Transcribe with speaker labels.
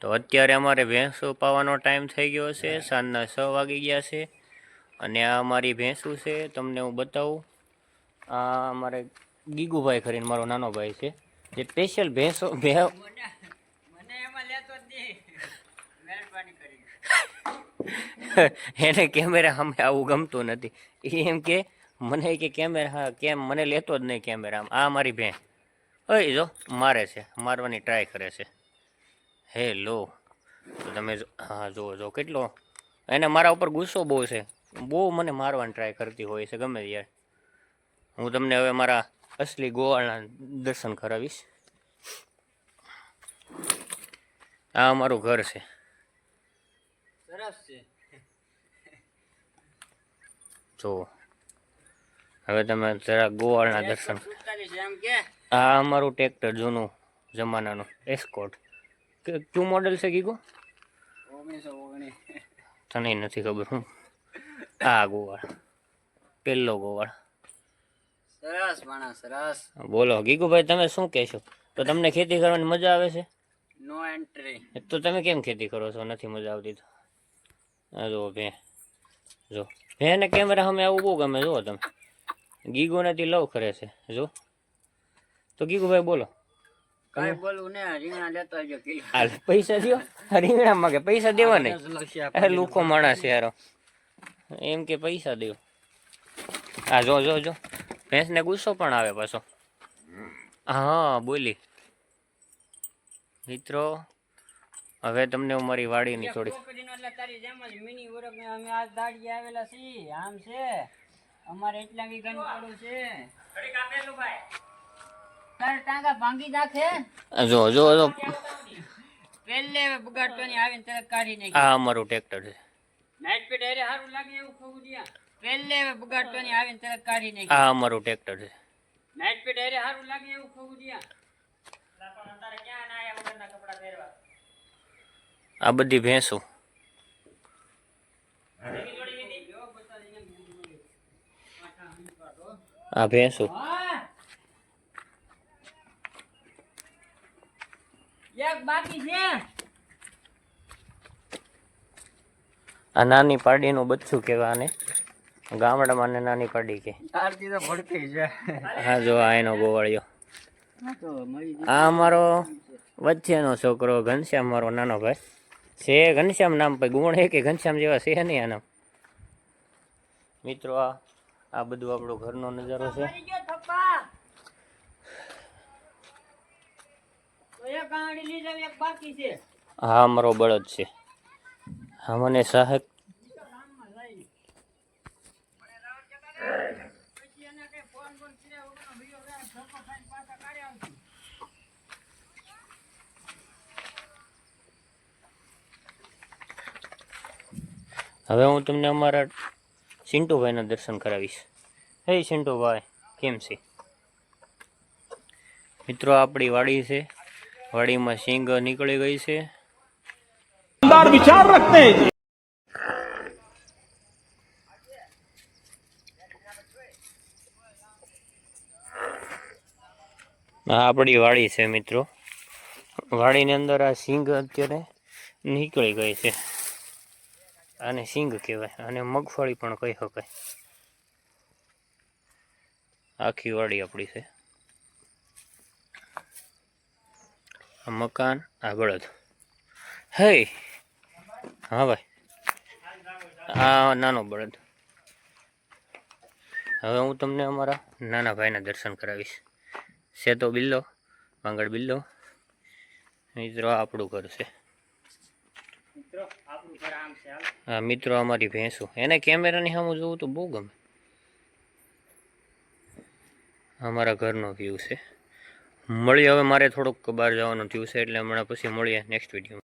Speaker 1: તો અત્યારે અમારે ભેંસો પાવાનો ટાઈમ થઈ ગયો છે, સાંજના 6 વાગી ગયા છે અને આ અમારી ભેંસું છે. તમને હું બતાવું, આ અમારે ગીગુભાઈ કરીને મારો નાનો ભાઈ છે, જે સ્પેશિયલ ભેંસો એને કેમેરા સામે આવું ગમતું નથી. એમ કે મને કે કેમેરા હા કેમ મને લેતો જ નહીં કેમેરામાં. આ મારી ભેંસ ઓય જો મારે છે, મારવાની ટ્રાય કરે છે. હેલો, તો તમે હા જો કેટલો એને મારા ઉપર ગુસ્સો બહુ છે, બહુ મને મારવાની ટ્રાય કરતી હોય છે ગમે યાર. હું તમને હવે મારા અસલી ગોવાળના દર્શન કરાવીશ. આ અમારું ઘર છે.
Speaker 2: સરસ છે.
Speaker 1: જો હવે તમે જરા ગોવાળના દર્શન. આ અમારું ટ્રેક્ટર જૂનું જમાનાનું એસ્કોટ. કયું મોડેલ છે ગીગો?
Speaker 2: 1919.
Speaker 1: તને નથી ખબર હું. આ ગોવાળ પેલો ગોવાળ.
Speaker 2: સરસ માણસ સરસ.
Speaker 1: બોલો ગીગુભાઈ, તમે શું કહેશો? તો તમને ખેતી કરવાની મજા આવે છે?
Speaker 2: No entry.
Speaker 1: તો તમે કેમ ખેતી કરો છો? નથી મજા આવતી તો? જો જો ભેને કેમેરા સામે આવું બહુ ગમે. જુઓ તમે, ગીગો નથી લવ કરે છે. જો તો ગીગુભાઈ બોલો.
Speaker 2: કઈ બોલવું ને, રીંગણા લેતો આવજો કિલો.
Speaker 1: હાલ પૈસા દો. રીંગણા માંગે પૈસા દેવા નહીં. લુખો માણસ યાર, એમ કે પૈસા દો. હા જો ભેંસને ગુસ્સો પણ આવે પાછો. હા બોલી મિત્રો, હવે તમને હું મારી વાડીની થોડી
Speaker 2: તારી જેમ જ મિની ઉરક ને અમે આજ દાડી આવેલા છીએ. આમ છે અમારે એટલા વીઘાનું પડું છે. ઘડીક આપેલું ભાઈ તાર ટાંગા ભાંગી નાખે.
Speaker 1: જો
Speaker 2: પેલે બગાડવાની આવીને તરત કાઢી નાખી.
Speaker 1: આ અમારું ટ્રેક્ટર છે.
Speaker 2: નાઈટ પે ડાયરે સારું લાગે એવું ખવું દિયા. પેલે બગાડવાની આવીને તરત કાઢી નાખી.
Speaker 1: આ અમારું ટ્રેક્ટર છે.
Speaker 2: નાઈટ પે ડાયરે સારું લાગે એવું ખવું દિયા. પણ તારે ક્યાં ના આયા વગરના કપડા પહેરવા.
Speaker 1: આ બધી ભેંસો. આ ભેંસો
Speaker 2: એક બાકી છે.
Speaker 1: આ નાની પાડીનું બચ્ચું કહેવાય આને. ગામડામાં ને નાની પાડી કે.
Speaker 2: આરતી તો ભડકી છે.
Speaker 1: હા જો આ એનો ગોવાળિયો. આ અમારો વચ્ચેનો છોકરો ઘનશ્યામ, મારો નાનો ભાઈ છે. ઘનશ્યામ નામ પર ગુણ હે કે ઘનશ્યામ જેવા છે નહીં આ નામ. મિત્રો આ બધું આપણો ઘરનો નજારો છે. હા અમારો બળદ છે. હા મને સાહેબ હવે હું તમને અમારા સિન્ટુભાઈના દર્શન કરાવીશ. હે સિન્ટુભાઈ, કેમ છે? મિત્રો આપણી વાડી છે. વાડીમાં સિંગ નીકળી ગઈ છે. વિચાર રખતે આ આપણી વાડી છે મિત્રો. વાડીની અંદર આ સિંગ અત્યારે નીકળી ગઈ છે. આને સિંગ કહેવાય અને મગફળી પણ કહી શકાય. આખી વાડી આપણી છે. આ મકાન, આ બળદ. હે હા ભાઈ, આ નાનો બળદ. હવે હું તમને અમારા નાના ભાઈના દર્શન કરાવીશ. છે તો બિલ્લો, વાંગડ બિલ્લો. મિત્રો આપણું ઘર છે. હા મિત્રો અમારી ભેંસું. એને કેમેરાની સામે જોવું તો બહુ ગમે. અમારા ઘરનો વ્યૂ છે. મળીએ હવે, મારે થોડુંક બહાર જવાનું થયું છે એટલે હમણાં પછી મળીએ નેક્સ્ટ વિડીયોમાં.